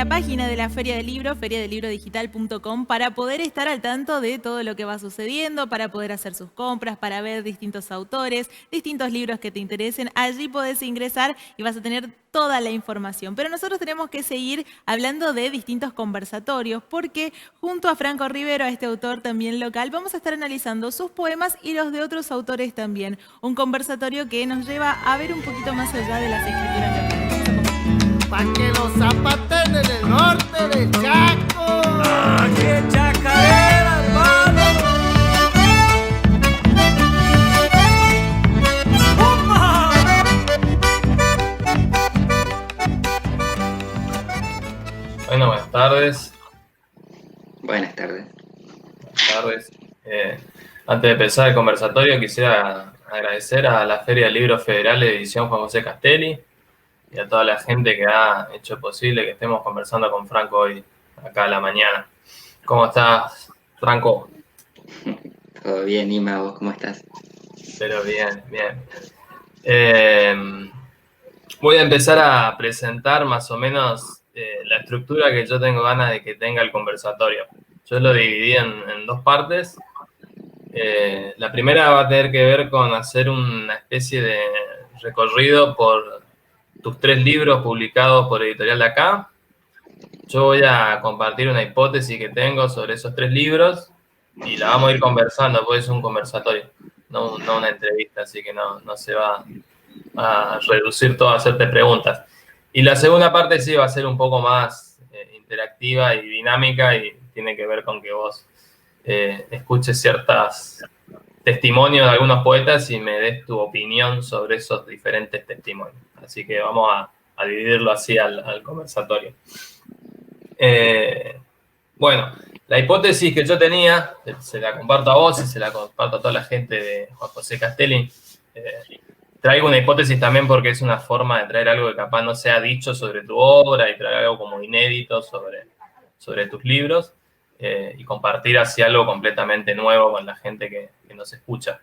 la página de la Feria del Libro, feriadellibrodigital.com, para poder estar al tanto de todo lo que va sucediendo, para poder hacer sus compras, para ver distintos autores, distintos libros que te interesen. Allí podés ingresar y vas a tener toda la información. Pero nosotros tenemos que seguir hablando de distintos conversatorios, porque junto a Franco Rivero, a este autor también local, vamos a estar analizando sus poemas y los de otros autores también. Un conversatorio que nos lleva a ver un poquito más allá de las escrituras locales. Pa' que los zapaten en el norte del Chaco. ¡Ah, qué chacarera, hermano! ¡Opa! Bueno, buenas tardes. Buenas tardes. Buenas tardes. Antes de empezar el conversatorio, quisiera agradecer a la Feria del Libro Federal de Edición Juan José Castelli y a toda la gente que ha hecho posible que estemos conversando con Franco hoy, acá a la mañana. ¿Cómo estás, Franco? Todo bien, Ima, ¿vos cómo estás? Pero bien, bien. Voy a empezar a presentar más o menos la estructura que yo tengo ganas de que tenga el conversatorio. Yo lo dividí en dos partes. La primera va a tener que ver con hacer una especie de recorrido por tus 3 libros publicados por Editorial de Acá. Yo voy a compartir una hipótesis que tengo sobre esos 3 libros y la vamos a ir conversando, porque es un conversatorio, no una entrevista, así que no se va a reducir todo a hacerte preguntas. Y la segunda parte sí va a ser un poco más interactiva y dinámica y tiene que ver con que vos escuches ciertos testimonios de algunos poetas y me des tu opinión sobre esos diferentes testimonios. Así que vamos a dividirlo así al conversatorio. Bueno, la hipótesis que yo tenía, se la comparto a vos y se la comparto a toda la gente de Juan José Castelli. Traigo una hipótesis también porque es una forma de traer algo que capaz no se ha dicho sobre tu obra y traer algo como inédito sobre tus libros y compartir así algo completamente nuevo con la gente que nos escucha.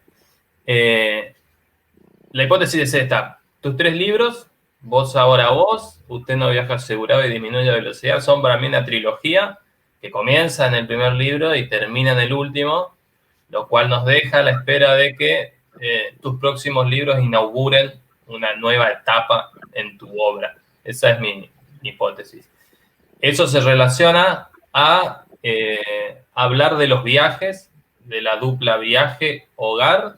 La hipótesis es esta. Tus 3 libros, Vos ahora vos, Usted no viaja asegurado y disminuye la velocidad, son para mí una trilogía que comienza en el primer libro y termina en el último, lo cual nos deja a la espera de que tus próximos libros inauguren una nueva etapa en tu obra. Esa es mi hipótesis. Eso se relaciona a hablar de los viajes, de la dupla viaje-hogar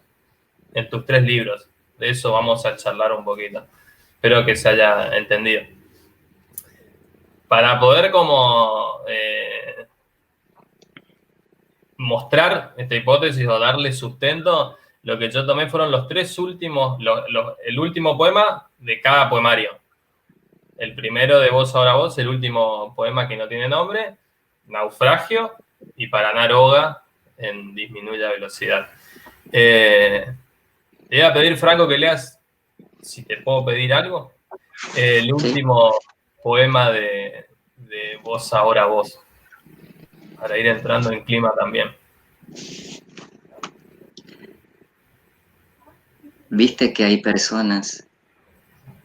en tus 3 libros. De eso vamos a charlar un poquito. Espero que se haya entendido. Para poder como mostrar esta hipótesis o darle sustento, lo que yo tomé fueron los 3 últimos, el último poema de cada poemario. El primero de Vos ahora vos, el último poema que no tiene nombre, Naufragio, y Para Naroga en Disminuye la velocidad. Te voy a pedir, Franco, que leas, si te puedo pedir algo, el último poema de Vos ahora vos, para ir entrando en clima también. ¿Viste que hay personas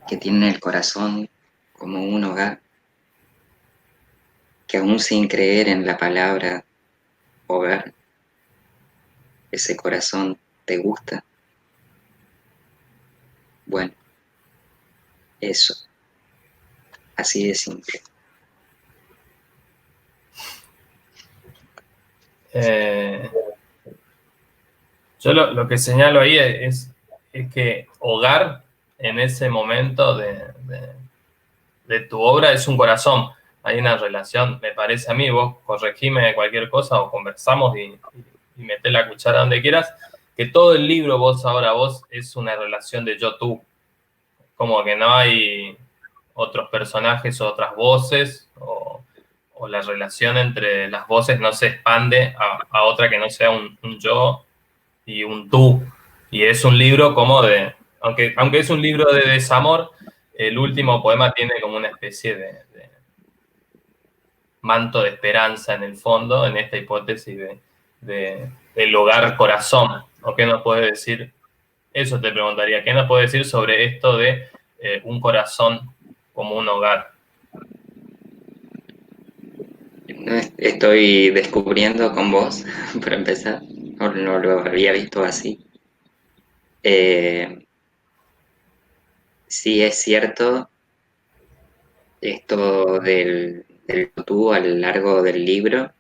que tienen el corazón como un hogar, que aún sin creer en la palabra hogar, ese corazón te gusta? Bueno, eso, así de simple. Yo lo que señalo ahí es que hogar en ese momento de tu obra es un corazón. Hay una relación, me parece a mí, vos corregime cualquier cosa o conversamos y meté la cuchara donde quieras, que todo el libro Vos ahora vos es una relación de yo-tú. Como que no hay otros personajes o otras voces o la relación entre las voces no se expande a otra que no sea un yo y un tú. Y es un libro como de, aunque es un libro de desamor, el último poema tiene como una especie de manto de esperanza en el fondo, en esta hipótesis del hogar corazón. ¿O qué nos puede decir? Eso te preguntaría, ¿qué nos puede decir sobre esto de un corazón como un hogar? Estoy descubriendo con vos, para empezar, no lo había visto así. Sí es cierto esto del tú a lo largo del libro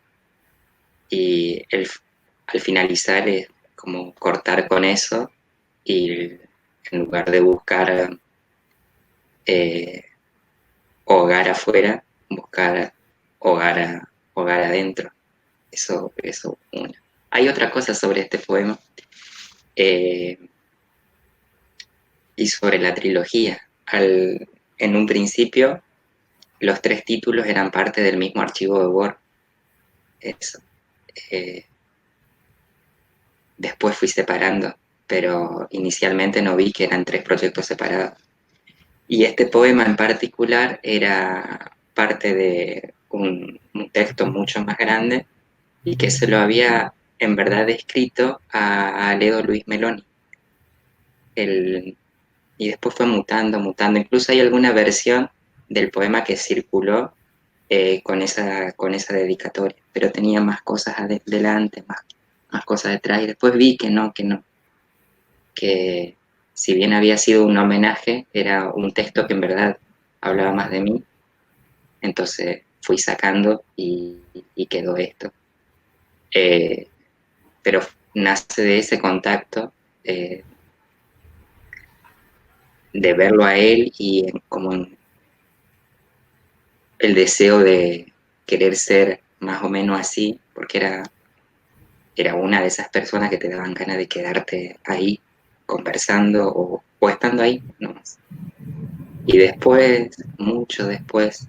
y al finalizar es como cortar con eso y en lugar de buscar hogar afuera, buscar hogar adentro. Eso uno. Hay otra cosa sobre este poema eh, y sobre la trilogía. En un principio, los 3 títulos eran parte del mismo archivo de Word. Eso. Eh, Después fui separando, pero inicialmente no vi que eran 3 proyectos separados. Y este poema en particular era parte de un texto mucho más grande y que se lo había en verdad escrito a Ledo Luis Meloni. El, y después fue mutando, mutando. Incluso hay alguna versión del poema que circuló con esa dedicatoria, pero tenía más cosas delante, más cosas detrás. Y después vi que si bien había sido un homenaje, era un texto que en verdad hablaba más de mí. Entonces fui sacando y quedó esto. Pero nace de ese contacto, de verlo a él y como el deseo de querer ser más o menos así, porque era una de esas personas que te daban ganas de quedarte ahí conversando o estando ahí nomás. Y después, mucho después,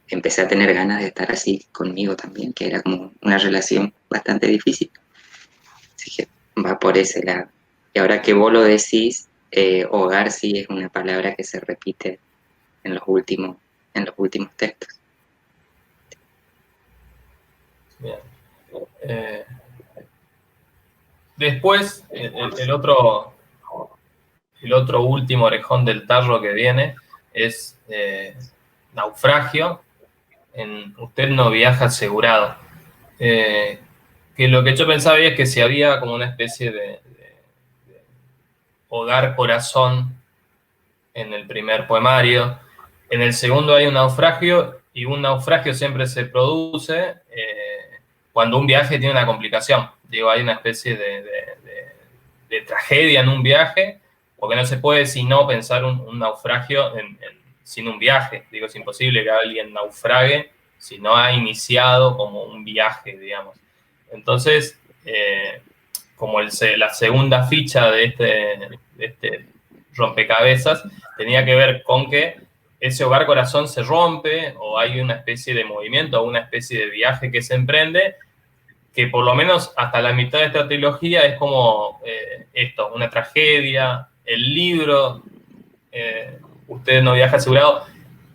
empecé a tener ganas de estar así conmigo también, que era como una relación bastante difícil. Así que va por ese lado. Y ahora que vos lo decís, hogar sí es una palabra que se repite en los últimos textos. Bien. Después, el otro último orejón del tarro que viene es naufragio. Usted no viaja asegurado. Que lo que yo pensaba es que si había como una especie de hogar corazón en el primer poemario, en el segundo hay un naufragio, y un naufragio siempre se produce cuando un viaje tiene una complicación. Digo, hay una especie de tragedia en un viaje, porque no se puede sino pensar un naufragio sin un viaje. Digo, es imposible que alguien naufrague si no ha iniciado como un viaje, digamos. Entonces, como la segunda ficha de este rompecabezas tenía que ver con que ese hogar corazón se rompe, o hay una especie de movimiento, o una especie de viaje que se emprende, que por lo menos hasta la mitad de esta trilogía es como esto, una tragedia. El libro, Usted no viaja asegurado,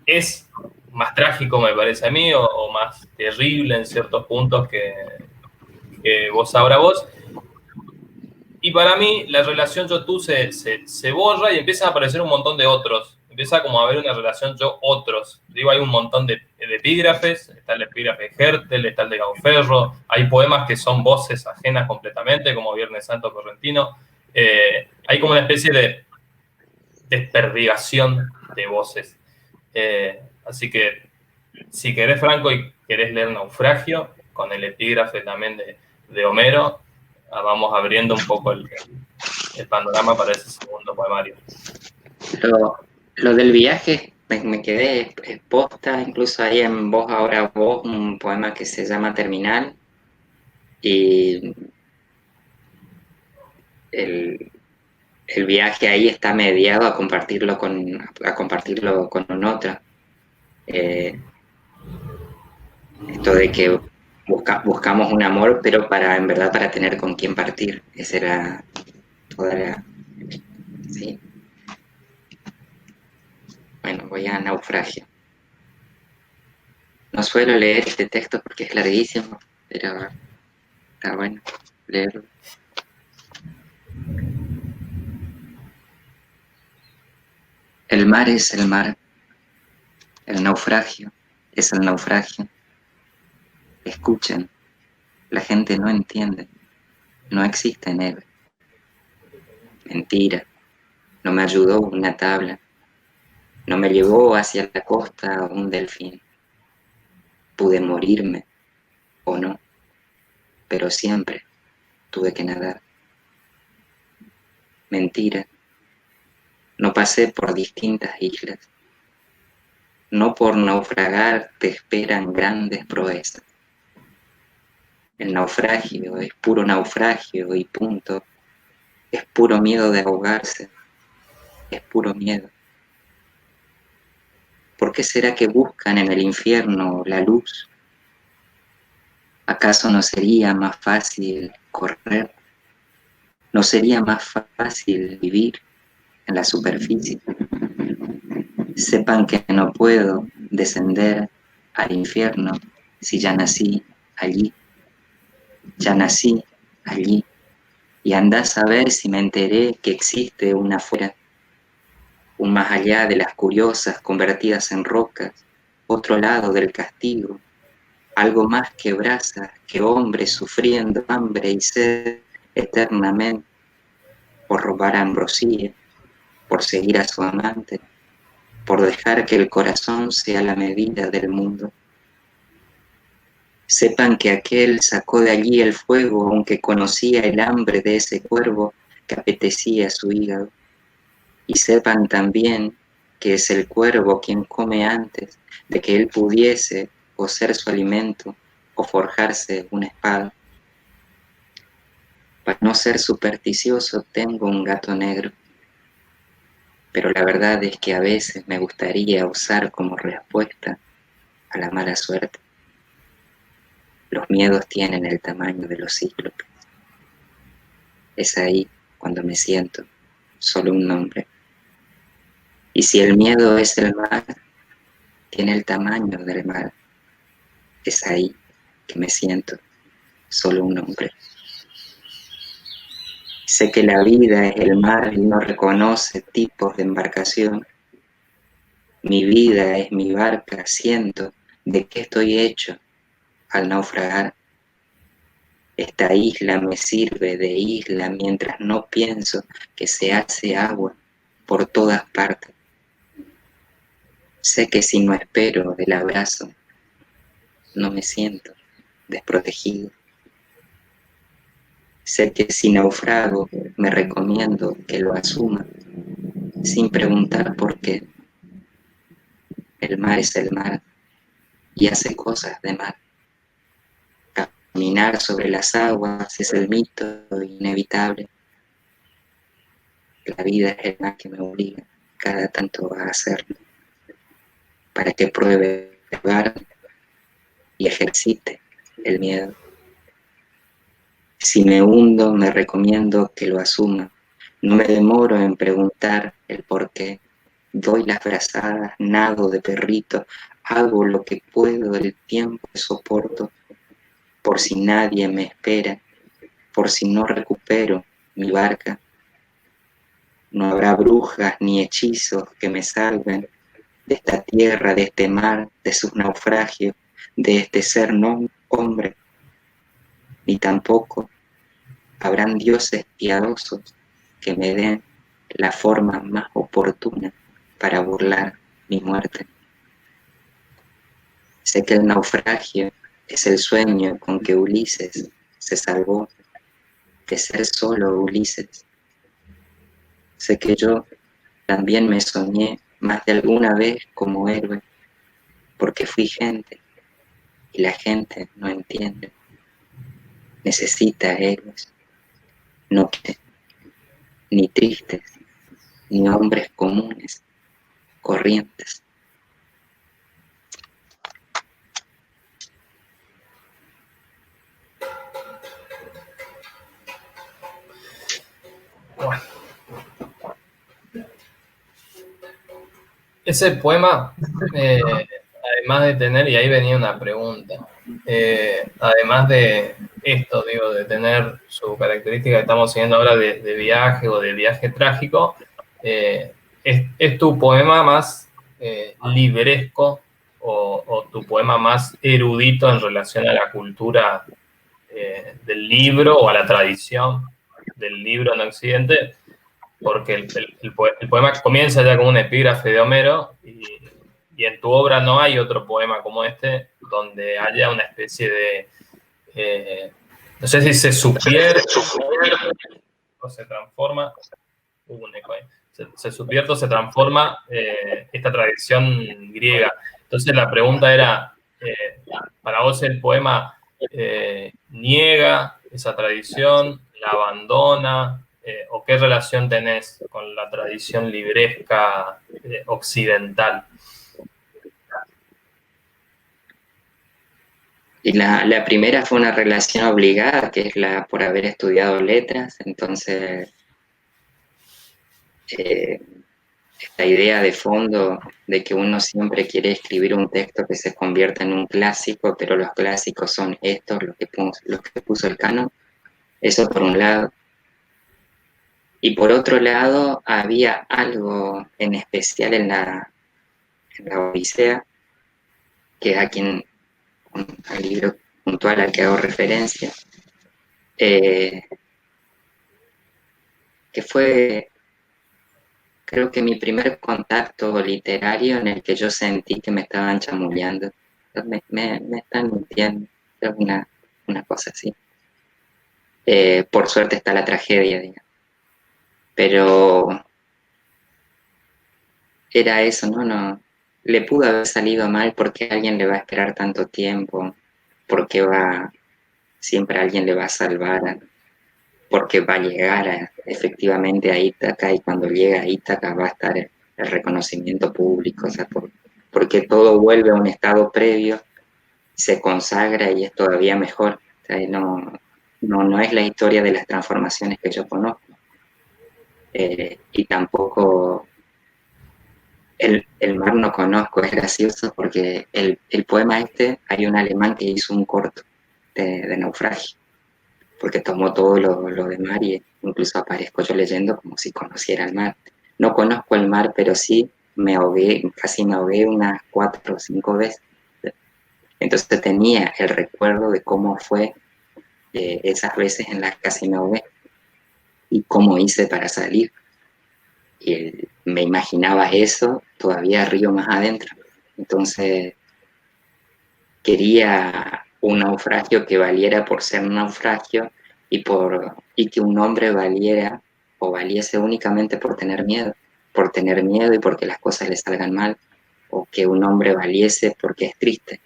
es más trágico, me parece a mí, o más terrible en ciertos puntos que Vos Sabrá Vos. Y para mí la relación yo-tú se borra y empieza a aparecer un montón de otros. Empieza como a haber una relación yo-otros. Digo, hay un montón de epígrafes. Está el epígrafe de Hertel, está el de Gauferro. Hay poemas que son voces ajenas completamente, como Viernes Santo Correntino. Hay como una especie de desperdigación de voces. Así que, si querés, Franco, y querés leer Naufragio, con el epígrafe también de Homero, vamos abriendo un poco el panorama para ese segundo poemario. Lo del viaje, me quedé posta, incluso ahí en Vos Ahora Vos, un poema que se llama Terminal, y el viaje ahí está mediado a compartirlo con un otro. Esto de que buscamos un amor, pero en verdad para tener con quién partir. Esa era toda la... Sí. Bueno, voy a Naufragio. No suelo leer este texto porque es larguísimo, pero está bueno leerlo. El mar es el mar, el naufragio es el naufragio. escuchan, la gente no entiende, no existe héroe. Mentira, no me ayudó una tabla, no me llevó hacia la costa un delfín. Pude morirme o no, pero siempre tuve que nadar. Mentira, no pasé por distintas islas, no por naufragar te esperan grandes proezas. El naufragio es puro naufragio y punto, es puro miedo de ahogarse, es puro miedo. ¿Por qué será que buscan en el infierno la luz? ¿Acaso no sería más fácil correr? ¿No sería más fácil vivir en la superficie? Sepan que no puedo descender al infierno si ya nací allí. Ya nací allí. Y andás a ver si me enteré que existe un afuera, un más allá de las curiosas convertidas en rocas, otro lado del castigo, algo más que brasas, que hombres sufriendo hambre y sed eternamente por robar ambrosía, por seguir a su amante, por dejar que el corazón sea la medida del mundo. Sepan que aquel sacó de allí el fuego, aunque conocía el hambre de ese cuervo que apetecía su hígado. Y sepan también que es el cuervo quien come antes de que él pudiese o ser su alimento o forjarse una espada. Para no ser supersticioso tengo un gato negro, pero la verdad es que a veces me gustaría usar como respuesta a la mala suerte. Los miedos tienen el tamaño de los cíclopes. Es ahí cuando me siento solo un nombre. Y si el miedo es el mar, tiene el tamaño del mar. Es ahí que me siento solo un hombre. Sé que la vida es el mar y no reconoce tipos de embarcación. Mi vida es mi barca, siento de qué estoy hecho al naufragar. Esta isla me sirve de isla mientras no pienso que se hace agua por todas partes. Sé que si no espero el abrazo, no me siento desprotegido. Sé que si naufrago, me recomiendo que lo asuma, sin preguntar por qué. El mar es el mar y hace cosas de mar. Caminar sobre las aguas es el mito inevitable. La vida es el mar que me obliga cada tanto a hacerlo, para que pruebe el lugar y ejercite el miedo. Si me hundo, me recomiendo que lo asuma. No me demoro en preguntar el por qué. Doy las brazadas, nado de perrito, hago lo que puedo el tiempo que soporto, por si nadie me espera, por si no recupero mi barca. No habrá brujas ni hechizos que me salven de esta tierra, de este mar, de sus naufragios, de este ser no hombre, ni tampoco habrán dioses piadosos que me den la forma más oportuna para burlar mi muerte. Sé que el naufragio es el sueño con que Ulises se salvó de ser solo Ulises. Sé que yo también me soñé más de alguna vez como héroe, porque fui gente y la gente no entiende. Necesita héroes, no ni tristes, ni hombres comunes, corrientes. Bueno. Ese poema, además de tener, y ahí venía una pregunta, además de esto, digo, de tener su característica que estamos siguiendo ahora de viaje o de viaje trágico, es tu poema más libresco o tu poema más erudito en relación a la cultura del libro o a la tradición del libro en Occidente, porque el poema comienza ya como un epígrafe de Homero y en tu obra no hay otro poema como este donde haya una especie de, no sé si se subvierte o se transforma, un eco ahí, se subvierte o se transforma esta tradición griega. Entonces la pregunta era, para vos el poema niega esa tradición, la abandona, o qué relación tenés con la tradición libresca occidental. Y la primera fue una relación obligada, que es la por haber estudiado letras. Entonces, esta idea de fondo de que uno siempre quiere escribir un texto que se convierta en un clásico, pero los clásicos son estos, los que puso el canon, eso por un lado. Y por otro lado, había algo en especial en la Odisea, que es al libro puntual al que hago referencia, que fue, creo que mi primer contacto literario en el que yo sentí que me estaban chamullando. Me están mintiendo, es una cosa así. Por suerte está la tragedia, digamos. Pero era eso, ¿no? Le pudo haber salido mal porque alguien le va a esperar tanto tiempo, porque siempre alguien le va a salvar, porque va a llegar efectivamente a Ítaca, y cuando llega a Ítaca va a estar el reconocimiento público, o sea, porque todo vuelve a un estado previo, se consagra y es todavía mejor. O sea, no es la historia de las transformaciones que yo conozco. Y tampoco el mar no conozco. Es gracioso porque el poema hay un alemán que hizo un corto de naufragio, porque tomó todo lo de mar, y incluso aparezco yo leyendo como si conociera el mar. No conozco el mar, pero sí casi me ahogué unas 4 o 5 veces. Entonces tenía el recuerdo de cómo fue esas veces en las que casi me ahogué y cómo hice para salir. Y me imaginaba eso todavía río más adentro. Entonces quería un naufragio que valiera por ser un naufragio, y que un hombre valiera o valiese únicamente por tener miedo y porque las cosas le salgan mal, o que un hombre valiese porque es triste.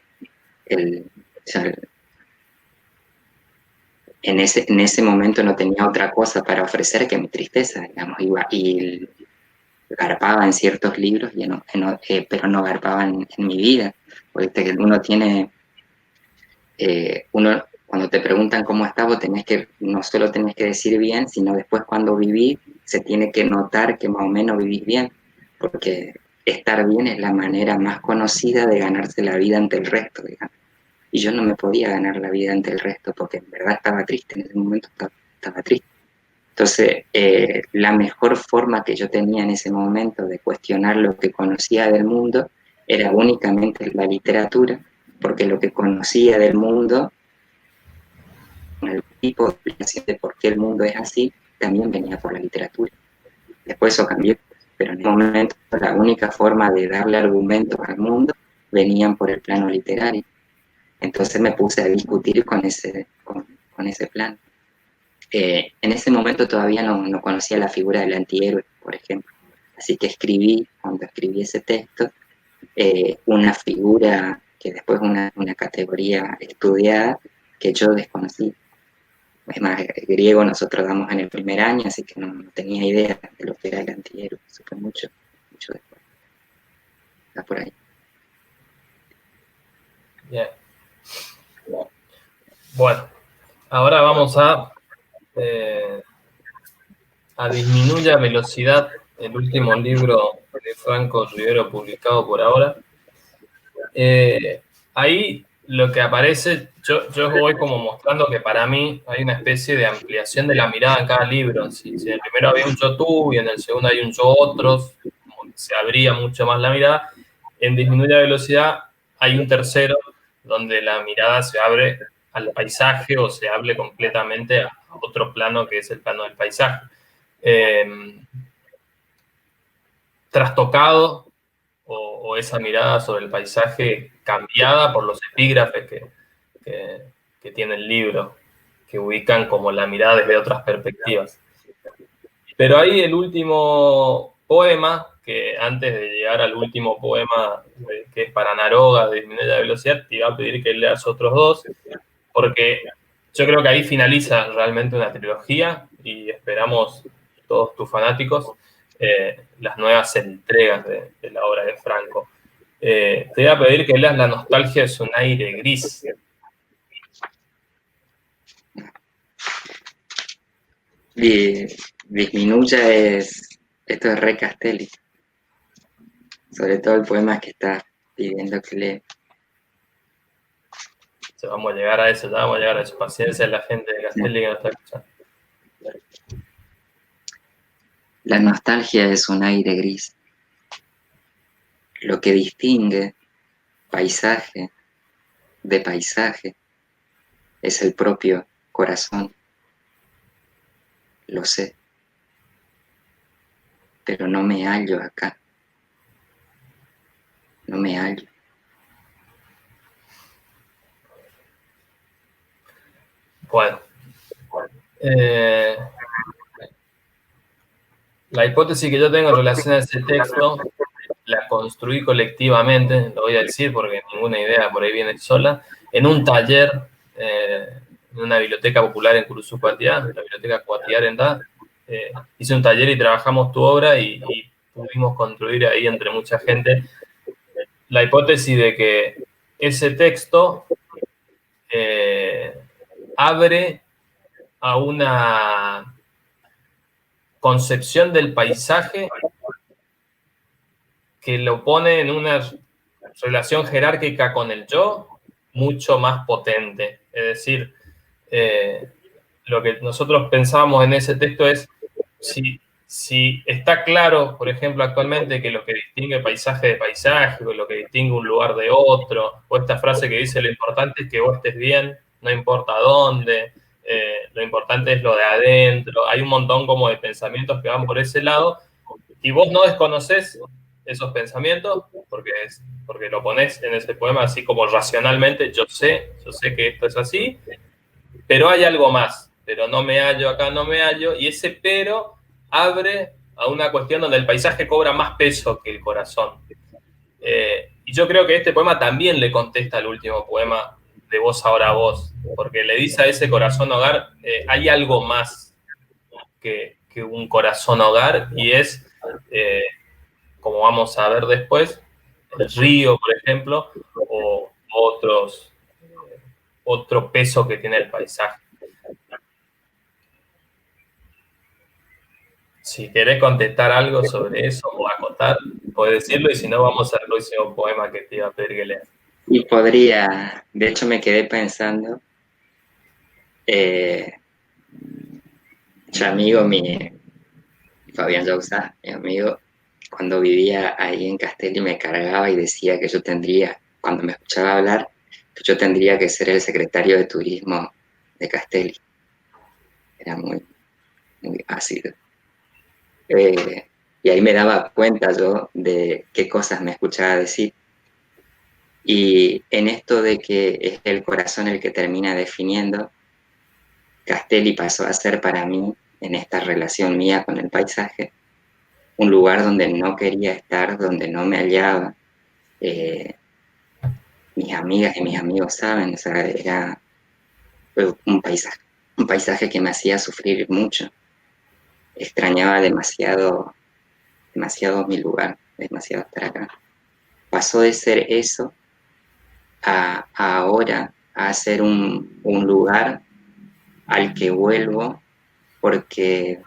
En ese momento no tenía otra cosa para ofrecer que mi tristeza, digamos, y garpaba en ciertos libros, pero no garpaba en mi vida, porque uno tiene, cuando te preguntan cómo estás, vos no solo tenés que decir bien, sino después cuando vivís, se tiene que notar que más o menos vivís bien, porque estar bien es la manera más conocida de ganarse la vida ante el resto, digamos. Y yo no me podía ganar la vida ante el resto porque en verdad estaba triste, en ese momento estaba triste. Entonces, la mejor forma que yo tenía en ese momento de cuestionar lo que conocía del mundo era únicamente la literatura, porque lo que conocía del mundo, el tipo de explicación de por qué el mundo es así, también venía por la literatura. Después eso cambió, pero en ese momento la única forma de darle argumentos al mundo venían por el plano literario. Entonces me puse a discutir con ese plan. En ese momento todavía no conocía la figura del antihéroe, por ejemplo. Así que cuando escribí ese texto, una figura que después una categoría estudiada que yo desconocí. Es más, griego nosotros damos en el primer año, así que no tenía idea de lo que era el antihéroe. Eso fue mucho después. Está por ahí. Bien. Bueno, ahora vamos a Disminuye a velocidad, el último libro de Franco Rivero publicado por ahora. Ahí lo que aparece, yo voy como mostrando que para mí hay una especie de ampliación de la mirada en cada libro. Si en el primero había un yo tú y en el segundo hay un yo otros, como que se abría mucho más la mirada. En Disminuye a velocidad hay un tercero donde la mirada se abre al paisaje o se abre completamente a otro plano que es el plano del paisaje. Trastocado o esa mirada sobre el paisaje cambiada por los epígrafes que tiene el libro, que ubican como la mirada desde otras perspectivas. Pero ahí el último poema, que antes de llegar al último poema, que es para Naroga, de Disminuye la velocidad, te iba a pedir que leas otros dos, porque yo creo que ahí finaliza realmente una trilogía y esperamos, todos tus fanáticos, las nuevas entregas de la obra de Franco. Te iba a pedir que leas La nostalgia es un aire gris. Disminuya esto es re Castelli. Sobre todo el poema que está pidiendo que lea. Ya vamos a llegar a eso, Paciencia a la gente de Castelli que nos está escuchando. La nostalgia es un aire gris. Lo que distingue paisaje de paisaje es el propio corazón. Lo sé. Pero no me hallo acá. No me hallo. Bueno. La hipótesis que yo tengo en relación a ese texto la construí colectivamente, lo voy a decir porque ninguna idea por ahí viene sola, en un taller en una biblioteca popular en Curuzú-Cuatiá, la biblioteca Cuatiá-Arendá. Hice un taller y trabajamos tu obra y pudimos construir ahí entre mucha gente la hipótesis de que ese texto abre a una concepción del paisaje que lo pone en una relación jerárquica con el yo mucho más potente. Es decir, lo que nosotros pensábamos en ese texto es si está claro, por ejemplo, actualmente que lo que distingue paisaje de paisaje, o lo que distingue un lugar de otro, o esta frase que dice lo importante es que vos estés bien, no importa dónde, lo importante es lo de adentro. Hay un montón como de pensamientos que van por ese lado, y vos no desconocés esos pensamientos porque lo ponés en ese poema así como racionalmente, yo sé que esto es así, pero hay algo más, pero no me hallo acá, no me hallo, y ese pero abre a una cuestión donde el paisaje cobra más peso que el corazón. Y yo creo que este poema también le contesta al último poema de Vos ahora vos, porque le dice a ese corazón hogar, hay algo más que un corazón hogar, y es, como vamos a ver después, el río, por ejemplo, o otro peso que tiene el paisaje. Si querés contestar algo sobre eso o acotar, podés decirlo, y si no, vamos al próximo poema que te iba a pedir que leas. Y podría, de hecho me quedé pensando, ya amigo, Fabián Jausá, mi amigo, cuando vivía ahí en Castelli me cargaba y decía que yo tendría, cuando me escuchaba hablar, que yo tendría que ser el secretario de turismo de Castelli. Era muy, muy ácido. Y ahí me daba cuenta yo de qué cosas me escuchaba decir. Y en esto de que es el corazón el que termina definiendo, Castelli pasó a ser para mí, en esta relación mía con el paisaje, un lugar donde no quería estar, donde no me hallaba. Mis amigas y mis amigos saben, o sea, era un paisaje que me hacía sufrir mucho. Extrañaba demasiado mi lugar, demasiado estar acá. Pasó de ser eso a ahora a ser un lugar al que vuelvo porque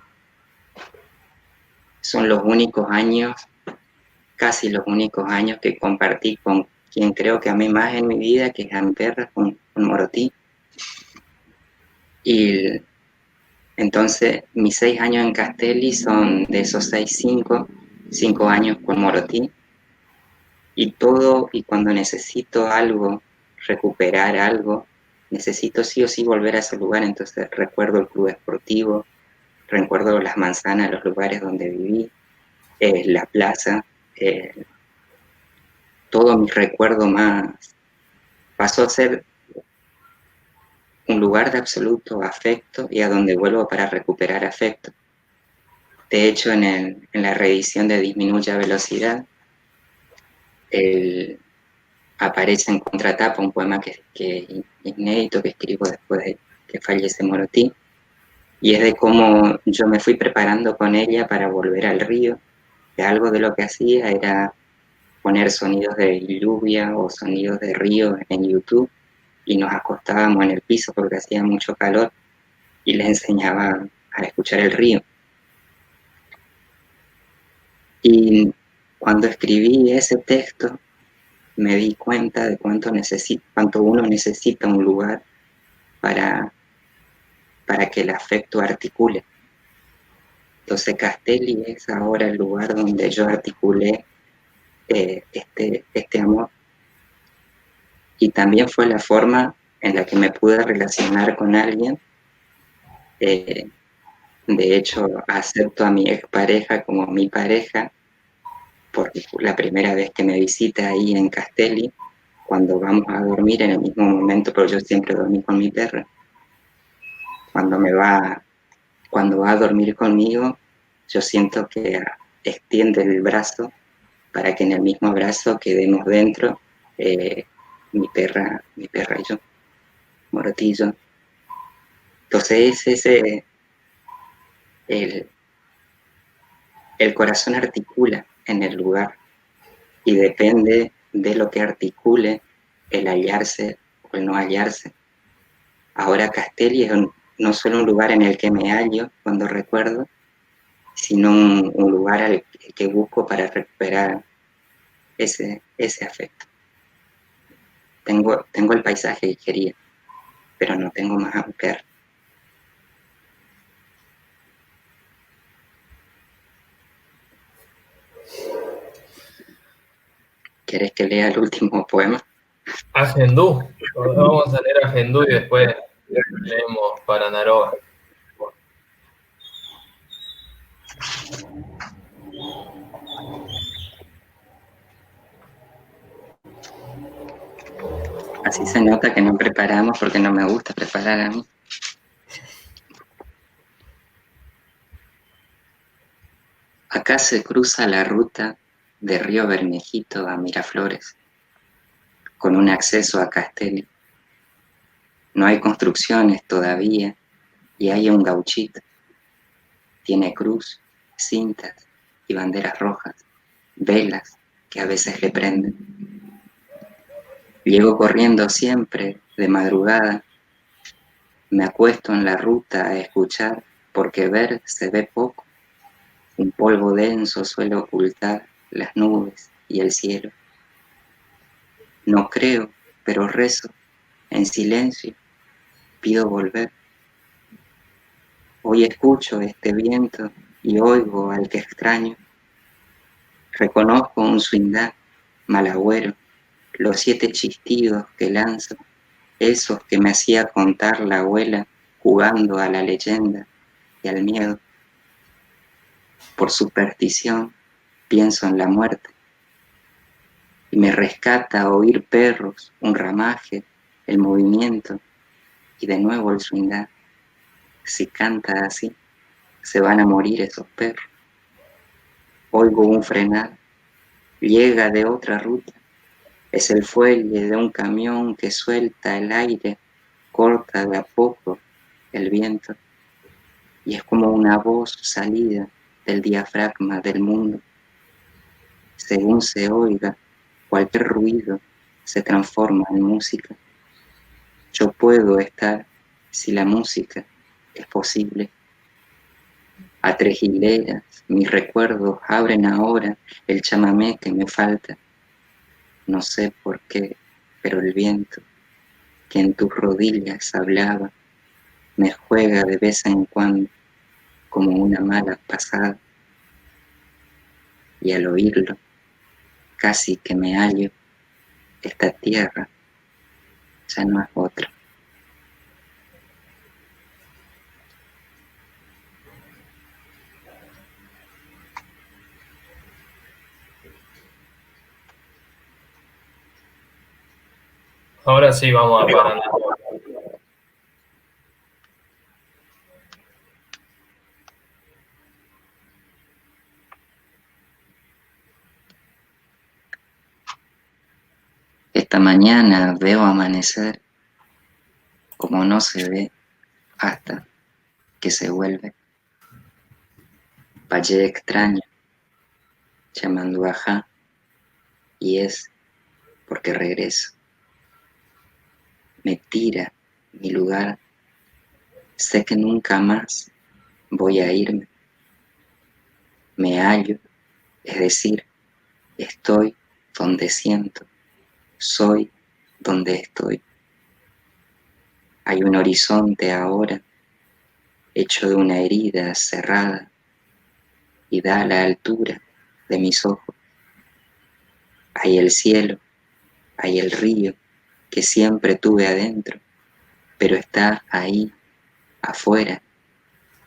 son los únicos años, casi los únicos años que compartí con quien creo que amé más en mi vida, que es a mi perra, con Morotí. Y entonces mis 6 años en Castelli son de esos 6, 5 años con Morotí. y cuando necesito algo, recuperar algo, necesito sí o sí volver a ese lugar. Entonces recuerdo el club esportivo, recuerdo las manzanas, los lugares donde viví, la plaza, todo mi recuerdo más pasó a ser un lugar de absoluto afecto y a donde vuelvo para recuperar afecto. De hecho, en la reedición de Disminuye a Velocidad, aparece en contratapa un poema que inédito que escribo después de que fallece Morotí, y es de cómo yo me fui preparando con ella para volver al río, que algo de lo que hacía era poner sonidos de lluvia o sonidos de río en YouTube, y nos acostábamos en el piso porque hacía mucho calor, y les enseñaba a escuchar el río. Y cuando escribí ese texto, me di cuenta de cuánto uno necesita un lugar para que el afecto articule. Entonces Castelli es ahora el lugar donde yo articulé este amor. Y también fue la forma en la que me pude relacionar con alguien. De hecho, acepto a mi expareja como mi pareja, porque la primera vez que me visita ahí en Castelli, cuando vamos a dormir en el mismo momento, pero yo siempre dormí con mi perra. Cuando va a dormir conmigo, yo siento que extiende el brazo para que en el mismo brazo quedemos dentro mi perra y yo, Morotillo. Entonces el corazón articula en el lugar y depende de lo que articule el hallarse o el no hallarse. Ahora Castelli es no solo un lugar en el que me hallo cuando recuerdo, sino un lugar al que busco para recuperar ese afecto. Tengo el paisaje que quería, pero no tengo más a mi perro. ¿Querés que lea el último poema? Agendú. Vamos a leer Agendú y después leemos Paranaroba. Así se nota que no preparamos porque no me gusta preparar a mí. Acá se cruza la ruta de Río Bermejito a Miraflores, con un acceso a Castelli. No hay construcciones todavía y hay un gauchito. Tiene cruz, cintas y banderas rojas, velas que a veces le prenden. Llego corriendo siempre de madrugada. Me acuesto en la ruta a escuchar porque ver se ve poco. Un polvo denso suele ocultar las nubes y el cielo. No creo, pero rezo, en silencio, pido volver. Hoy escucho este viento y oigo al que extraño. Reconozco un swingá, malagüero, los 7 chistidos que lanzo, esos que me hacía contar la abuela jugando a la leyenda y al miedo. Por superstición pienso en la muerte y me rescata oír perros, un ramaje, el movimiento y de nuevo el swingá. Si canta así, se van a morir esos perros. Oigo un frenar, llega de otra ruta, es el fuelle de un camión que suelta el aire, corta de a poco el viento y es como una voz salida del diafragma del mundo. Según se oiga, cualquier ruido se transforma en música. Yo puedo estar si la música es posible. A 3 hileras, mis recuerdos abren ahora el chamamé que me falta. No sé por qué, pero el viento que en tus rodillas hablaba me juega de vez en cuando como una mala pasada. Y al oírlo, casi que me hallo, esta tierra ya no es otra. Ahora sí vamos a parar. Esta mañana veo amanecer como no se ve hasta que se vuelve. Valle extraño, llamando ajá, y es porque regreso. Me tira mi lugar, sé que nunca más voy a irme. Me hallo, es decir, estoy donde siento, soy donde estoy. Hay un horizonte ahora, hecho de una herida cerrada, y da la altura de mis ojos. Hay el cielo, hay el río que siempre tuve adentro, pero está ahí, afuera,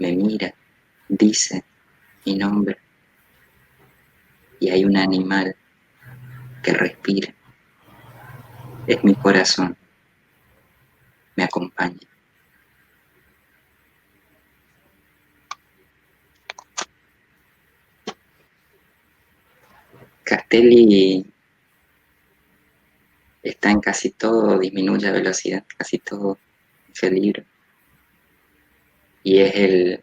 me mira, dice mi nombre. Y hay un animal que respira, es mi corazón, me acompaña. Castelli está en casi todo, disminuye la velocidad, casi todo ese libro. Y es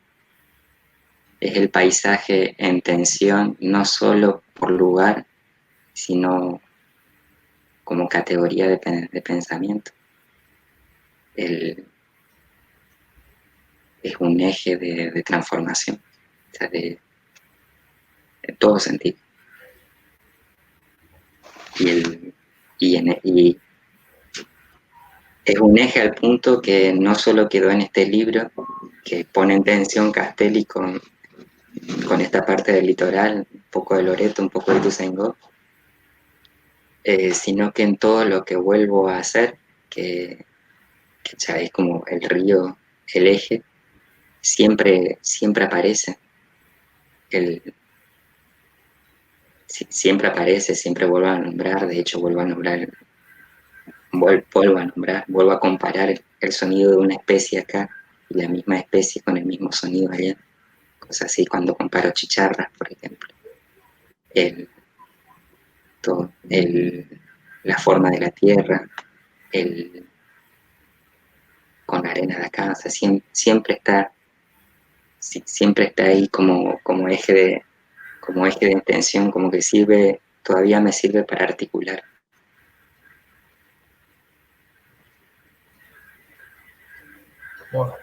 el paisaje en tensión, no solo por lugar, sino como categoría de pensamiento. Es un eje de transformación, o sea, de todo sentido. Y es un eje al punto que no solo quedó en este libro, que pone en tensión Castelli con esta parte del litoral, un poco de Loreto, un poco de Ituzaingó, sino que en todo lo que vuelvo a hacer, que ya es como el río, el eje, siempre aparece. Siempre aparece, siempre vuelvo a nombrar, de hecho vuelvo a comparar el sonido de una especie acá y la misma especie con el mismo sonido allá. Cosas así cuando comparo chicharras, por ejemplo. La forma de la tierra, con la arena de acá, o sea, siempre está ahí como eje de intención, como que todavía me sirve para articular. Bueno.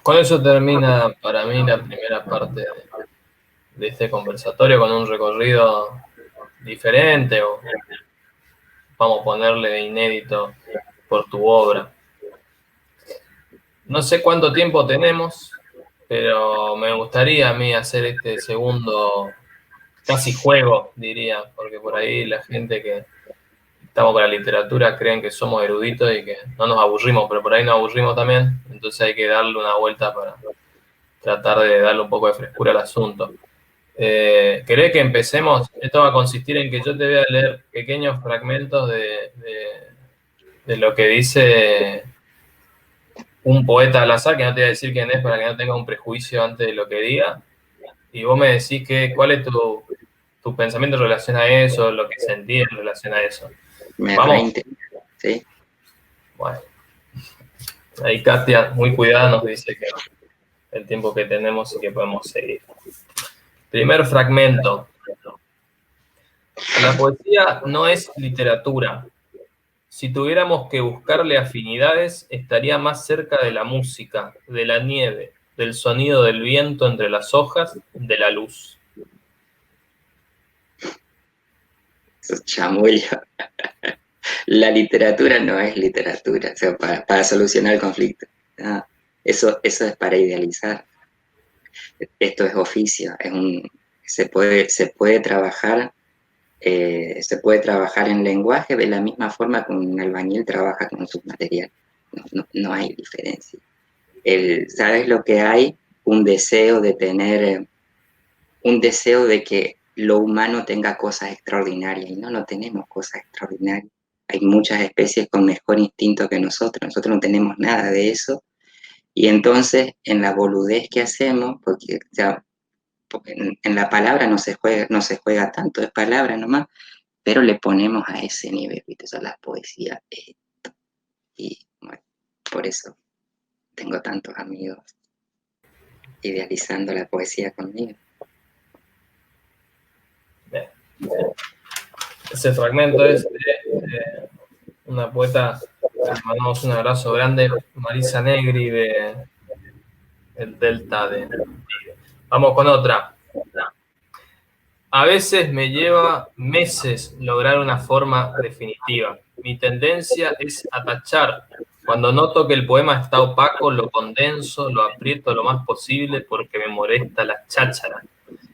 Con eso termina para mí la primera parte de este conversatorio, con un recorrido diferente, o vamos a ponerle de inédito, por tu obra. No sé cuánto tiempo tenemos, pero me gustaría a mí hacer este segundo casi juego, diría, porque por ahí la gente que estamos con la literatura creen que somos eruditos y que no nos aburrimos, pero por ahí nos aburrimos también, entonces hay que darle una vuelta para tratar de darle un poco de frescura al asunto. ¿Querés que empecemos? Esto va a consistir en que yo te voy a leer pequeños fragmentos de lo que dice un poeta al azar, que no te voy a decir quién es para que no tenga un prejuicio antes de lo que diga, y vos me decís cuál es tu pensamiento en relación a eso, lo que sentís en relación a eso. ¿Vamos? ¿Sí? Bueno. Ahí Katia, muy cuidada, nos dice que el tiempo que tenemos y que podemos seguir. Primer fragmento. La poesía no es literatura. Si tuviéramos que buscarle afinidades, estaría más cerca de la música, de la nieve, del sonido del viento entre las hojas, de la luz. Eso es chamullo. La literatura no es literatura, o sea, para solucionar el conflicto. No, eso es para idealizar. Esto es oficio, se puede trabajar en lenguaje de la misma forma que un albañil trabaja con sus materiales. No hay diferencia. ¿Sabes lo que hay? Un deseo de que lo humano tenga cosas extraordinarias, y no tenemos cosas extraordinarias. Hay muchas especies con mejor instinto que nosotros no tenemos nada de eso, y entonces en la boludez que hacemos, porque en la palabra no se juega tanto, es palabra nomás, pero le ponemos a ese nivel, ¿viste? Son las poesías, y bueno, por eso tengo tantos amigos idealizando la poesía conmigo. Bien. Ese fragmento es de una poeta, le mandamos un abrazo grande, Marisa Negri, del Delta de Tigre. Vamos con otra. A veces me lleva meses lograr una forma definitiva. Mi tendencia es a tachar. Cuando noto que el poema está opaco, lo condenso, lo aprieto lo más posible porque me molesta la cháchara.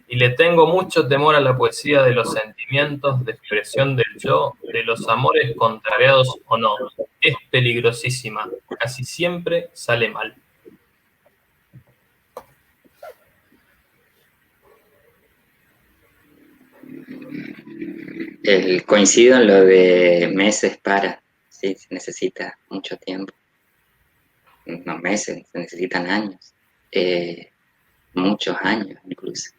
Y le tengo mucho temor a la poesía de los sentimientos, de expresión del yo, de los amores contrariados o no. Es peligrosísima. Casi siempre sale mal. Coincido en lo de meses sí, se necesita mucho tiempo. No meses, se necesitan años. Muchos años incluso.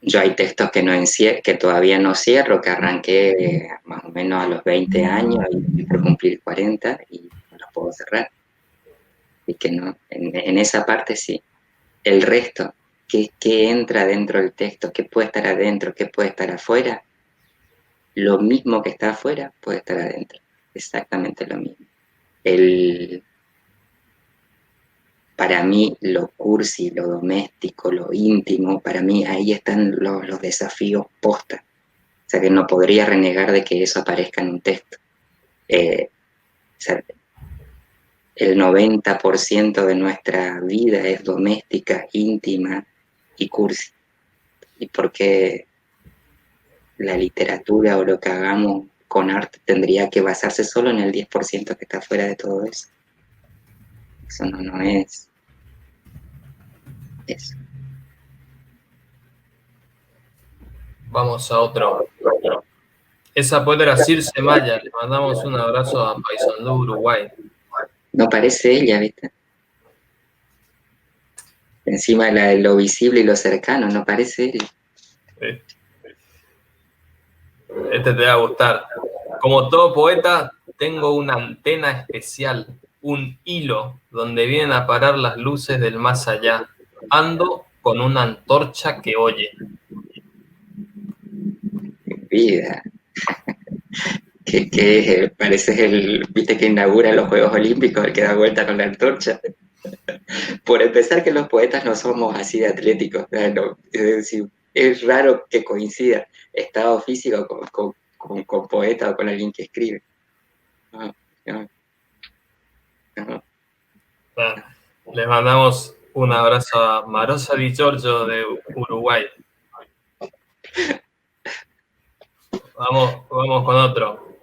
Yo hay textos que todavía no cierro, que arranqué más o menos a los 20 años y por cumplir 40 y no los puedo cerrar. Y que no, en esa parte sí. El resto, ¿qué entra dentro del texto? ¿Qué puede estar adentro? ¿Qué puede estar afuera? Lo mismo que está afuera puede estar adentro. Exactamente lo mismo. Para mí, lo cursi, lo doméstico, lo íntimo, para mí ahí están los desafíos posta. O sea, que no podría renegar de que eso aparezca en un texto. O sea, el 90% de nuestra vida es doméstica, íntima y cursi. ¿Y por qué la literatura o lo que hagamos con arte tendría que basarse solo en el 10% que está fuera de todo eso? Eso no es eso. Vamos a otro. Esa poeta era Circe Maya. Le mandamos un abrazo a Paysandú, Uruguay. No parece ella, ¿viste? Encima lo visible y lo cercano, no parece ella. Este te va a gustar. Como todo poeta, tengo una antena especial, un hilo donde vienen a parar las luces del más allá. Ando con una antorcha que oye. Vida. Que parece viste que inaugura los Juegos Olímpicos, el que da vuelta con la antorcha. Por empezar, que los poetas no somos así de atléticos, ¿no? Es decir, es raro que coincida estado físico con poeta o con alguien que escribe. No. Les mandamos un abrazo a Marosa Di Giorgio de Uruguay. Vamos con otro.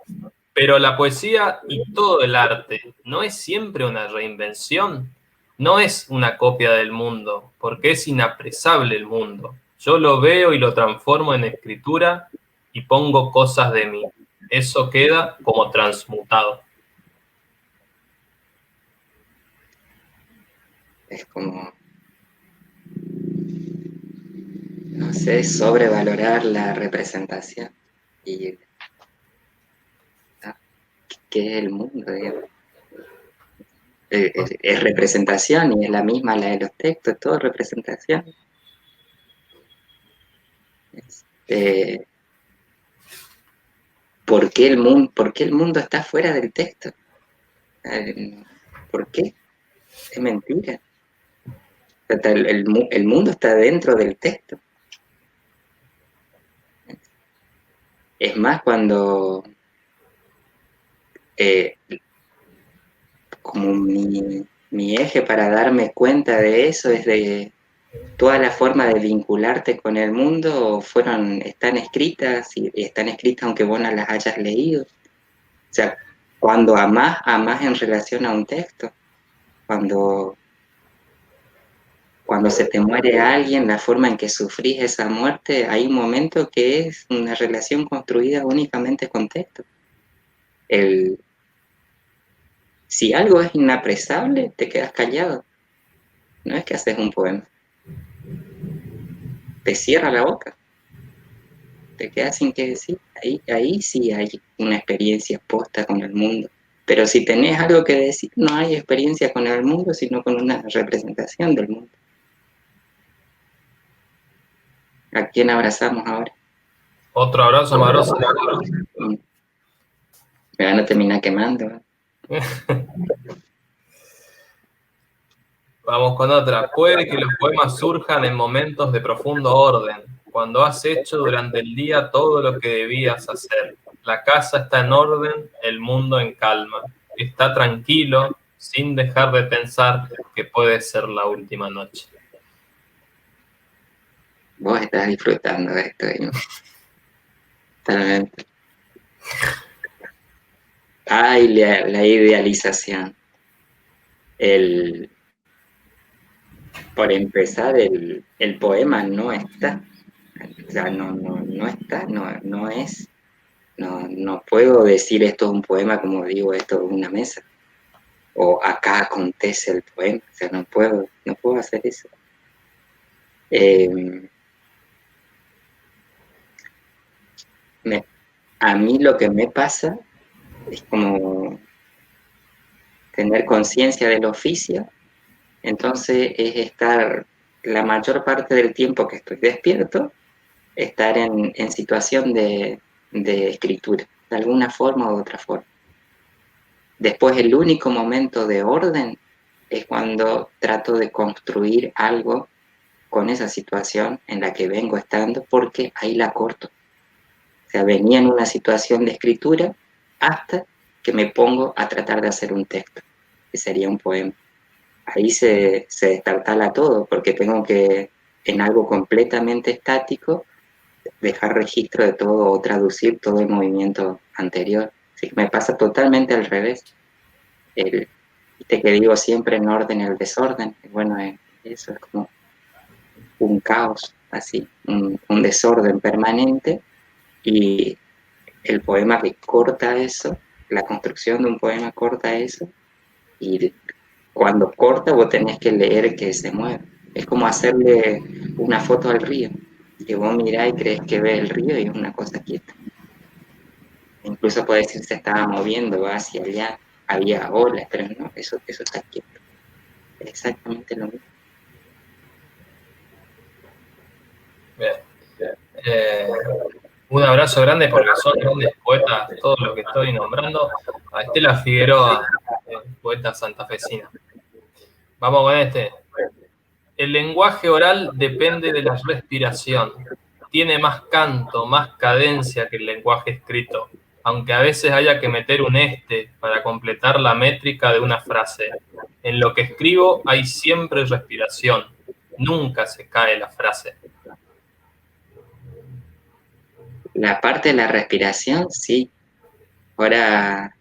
Pero la poesía y todo el arte no es siempre una reinvención, no es una copia del mundo, porque es inapresable el mundo. Yo lo veo y lo transformo en escritura y pongo cosas de mí. Eso queda como transmutado. Es como, no sé, sobrevalorar la representación y qué es el mundo, digamos. Es representación y es la misma la de los textos, todo representación. ¿Por qué el mundo está fuera del texto? ¿Por qué? Es mentira. El mundo está dentro del texto. Es más, como mi eje para darme cuenta de eso es de toda la forma de vincularte con el mundo están escritas y están escritas aunque vos no las hayas leído. O sea, cuando amás en relación a un texto. Cuando se te muere alguien, la forma en que sufrís esa muerte, hay un momento que es una relación construida únicamente con texto. Si algo es inapresable, te quedas callado. No es que haces un poema. Te cierra la boca. Te quedas sin qué decir. Ahí sí hay una experiencia posta con el mundo. Pero si tenés algo que decir, no hay experiencia con el mundo, sino con una representación del mundo. ¿A quién abrazamos ahora? Otro abrazo amoroso. Me van a terminar quemando. Vamos con otra. Puede que los poemas surjan en momentos de profundo orden, cuando has hecho durante el día todo lo que debías hacer. La casa está en orden, el mundo en calma. Está tranquilo, sin dejar de pensar que puede ser la última noche. Vos estás disfrutando de esto, ¿no? Totalmente. Ay, la idealización. Por empezar, el poema no está. O sea, no está, no es. No puedo decir esto es un poema como digo esto es una mesa. O acá acontece el poema. O sea, no puedo hacer eso. A mí lo que me pasa es como tener conciencia del oficio, entonces es estar la mayor parte del tiempo que estoy despierto, estar en situación de escritura, de alguna forma u otra forma. Después el único momento de orden es cuando trato de construir algo con esa situación en la que vengo estando, porque ahí la corto. O sea, venía en una situación de escritura hasta que me pongo a tratar de hacer un texto, que sería un poema. Ahí se destartala todo, porque tengo que, en algo completamente estático, dejar registro de todo o traducir todo el movimiento anterior. Así que me pasa totalmente al revés. Viste que digo siempre en orden el desorden. Bueno, eso es como un caos, así, un desorden permanente, y el poema que corta eso, la construcción de un poema corta eso, y cuando corta vos tenés que leer que se mueve. Es como hacerle una foto al río, que vos mirás y crees que ves el río y es una cosa quieta. Incluso puede decir se estaba moviendo, va hacia allá, había olas, pero no, eso está quieto. Es exactamente lo mismo. Bien. Un abrazo grande porque son grandes poetas todos los que estoy nombrando. A Estela Figueroa, poeta santafesina. Vamos con este. El lenguaje oral depende de la respiración. Tiene más canto, más cadencia que el lenguaje escrito, aunque a veces haya que meter un para completar la métrica de una frase. En lo que escribo hay siempre respiración. Nunca se cae la frase. La parte de la respiración, sí. Ahora,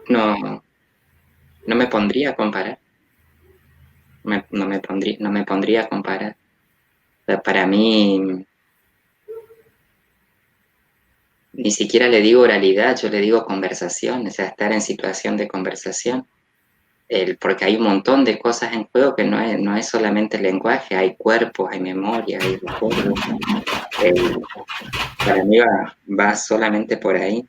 no me pondría a comparar. No me pondría a comparar. O sea, para mí, ni siquiera le digo oralidad, yo le digo conversación, o sea, estar en situación de conversación. Porque hay un montón de cosas en juego que no es solamente el lenguaje, hay cuerpos, hay memoria, hay recuerdos. Para mí va solamente por ahí.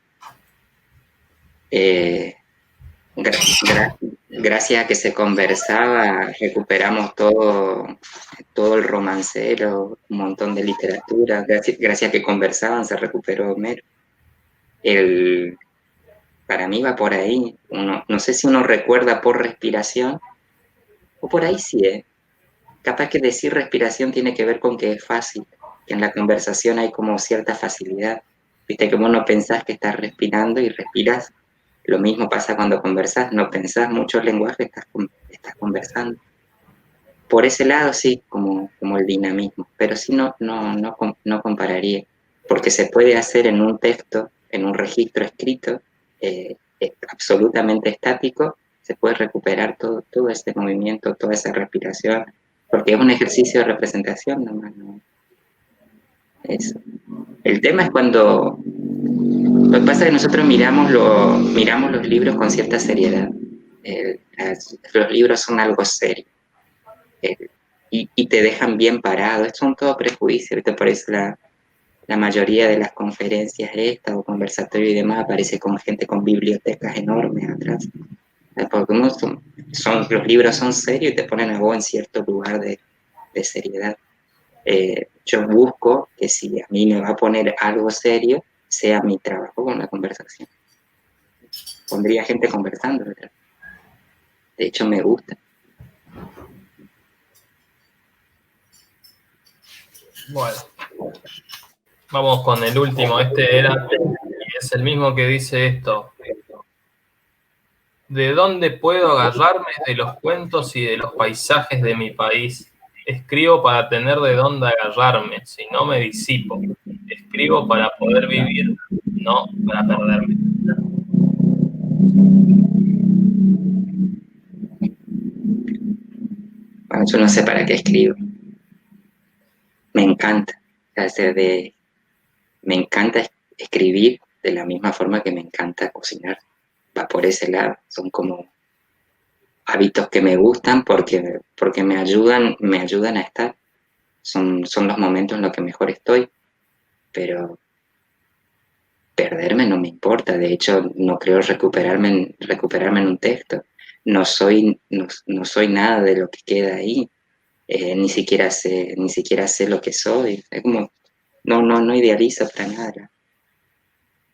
Gracias a que se conversaba, recuperamos todo el romancero, un montón de literatura. Gracias a que conversaban, se recuperó Homero. Para mí va por ahí. No sé si uno recuerda por respiración, o por ahí sí, Capaz que decir respiración tiene que ver con que es fácil, que en la conversación hay como cierta facilidad. Viste que vos no pensás que estás respirando y respiras. Lo mismo pasa cuando conversás, no pensás mucho el lenguaje, estás conversando. Por ese lado sí, como el dinamismo, pero sí no compararía, porque se puede hacer en un texto, en un registro escrito, absolutamente estático, se puede recuperar todo ese movimiento, toda esa respiración, porque es un ejercicio de representación nomás, ¿no? Eso. El tema es cuando... Lo que pasa es que nosotros miramos los libros con cierta seriedad. Los libros son algo serio. Y te dejan bien parado. Esto son todo prejuicios, ¿viste? Por eso la mayoría de las conferencias estas o conversatorios y demás aparece con gente con bibliotecas enormes atrás. Porque los libros son serios y te ponen a vos en cierto lugar de seriedad. Yo busco que si a mí me va a poner algo serio, sea mi trabajo con la conversación. Pondría gente conversando, ¿verdad? De hecho, me gusta. Bueno, vamos con el último. Este es el mismo que dice esto. ¿De dónde puedo agarrarme? De los cuentos y de los paisajes de mi país. Escribo para tener de dónde agarrarme, si no me disipo. Escribo para poder vivir, no para perderme. Bueno, yo no sé para qué escribo. Me encanta. Me encanta escribir de la misma forma que me encanta cocinar. Va por ese lado. Son como hábitos que me gustan porque me ayudan a estar. Son los momentos en los que mejor estoy. Pero perderme no me importa. De hecho, no creo recuperarme en un texto. No soy nada de lo que queda ahí. Ni siquiera sé lo que soy. Es como, no idealizo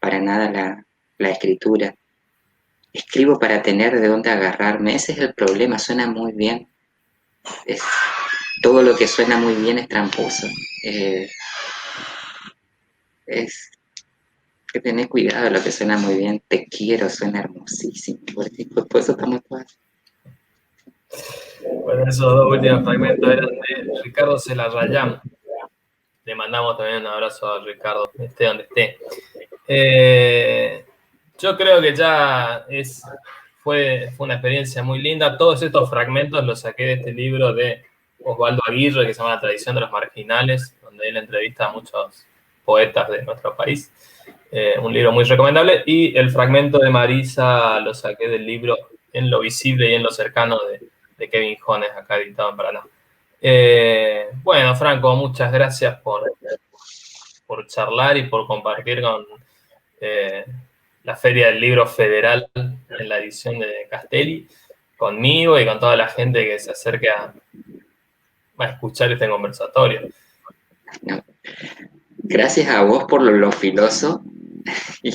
para nada la escritura. Escribo para tener de dónde agarrarme. Ese es el problema, suena muy bien. Todo lo que suena muy bien es tramposo. Es que tener cuidado de lo que suena muy bien. Te quiero, suena hermosísimo. Por eso estamos todas. Bueno, esos dos últimos fragmentos eran de Ricardo Celarrayán. Le mandamos también un abrazo a Ricardo, esté donde esté. Yo creo que ya fue una experiencia muy linda. Todos estos fragmentos los saqué de este libro de Osvaldo Aguirre, que se llama La tradición de los marginales, donde él entrevista a muchos poetas de nuestro país. Un libro muy recomendable. Y el fragmento de Marisa lo saqué del libro En lo visible y en lo cercano de Kevin Jones, acá editado en Paraná. Bueno, Franco, muchas gracias por charlar y por compartir con la Feria del Libro Federal en la edición de Castelli, conmigo y con toda la gente que se acerque a escuchar este conversatorio. No. Gracias a vos por lo filoso y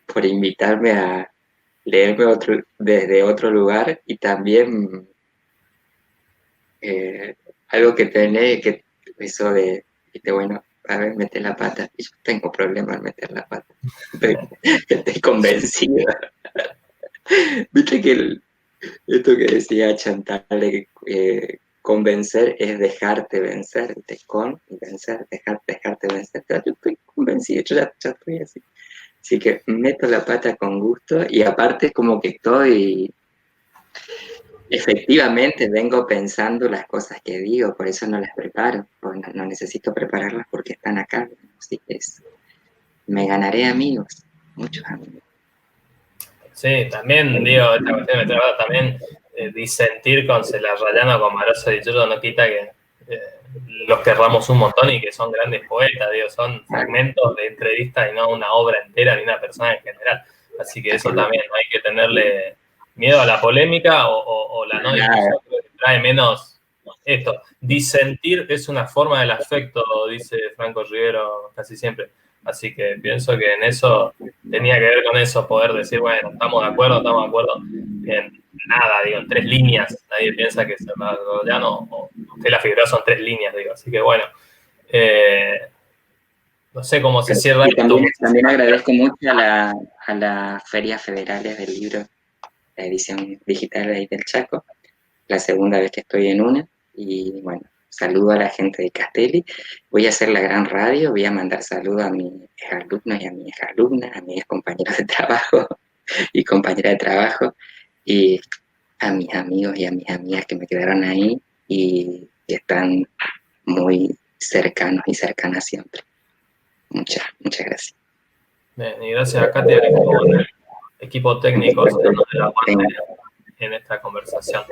por invitarme a leerme desde otro lugar, y también algo que tenés, que eso de, bueno, a ver, meter la pata. Y yo tengo problemas en meter la pata. Estoy convencido. Viste que esto que decía Chantal, convencer es dejarte vencer, con y vencer, dejarte vencer. Yo estoy convencido, yo ya estoy así. Así que meto la pata con gusto, y aparte es como que efectivamente vengo pensando las cosas que digo, por eso no las preparo, no necesito prepararlas porque están acá. Así que me ganaré amigos, muchos amigos. Sí, también digo, esta cuestión de trabajo, también disentir con Celarrayán o con Maroso y Dichoso no quita que los querramos un montón y que son grandes poetas, digo, son fragmentos de entrevista y no una obra entera ni una persona en general. Así que eso también, no hay que tenerle miedo a la polémica o la no discusión, que trae menos esto. Disentir es una forma del afecto, dice Franco Rivero casi siempre. Así que pienso que en eso tenía que ver con eso, poder decir, bueno, estamos de acuerdo, en nada, digo, en 3 líneas. Nadie piensa que Celarrayán o Estela Figueroa son 3 líneas, digo. Así que bueno, no sé cómo se cierra Y esto. también agradezco mucho a las ferias federales del libro, la edición digital de ahí del Chaco, la segunda vez que estoy en una, y bueno, saludo a la gente de Castelli. Voy a hacer la gran radio, voy a mandar saludos a mis alumnos y a mis alumnas, a mis compañeros de trabajo y compañeras de trabajo, y a mis amigos y a mis amigas que me quedaron ahí y que están muy cercanos y cercanas siempre. Muchas gracias. Bien, y gracias a Katy, al equipo técnico, dándole la guardia en esta conversación.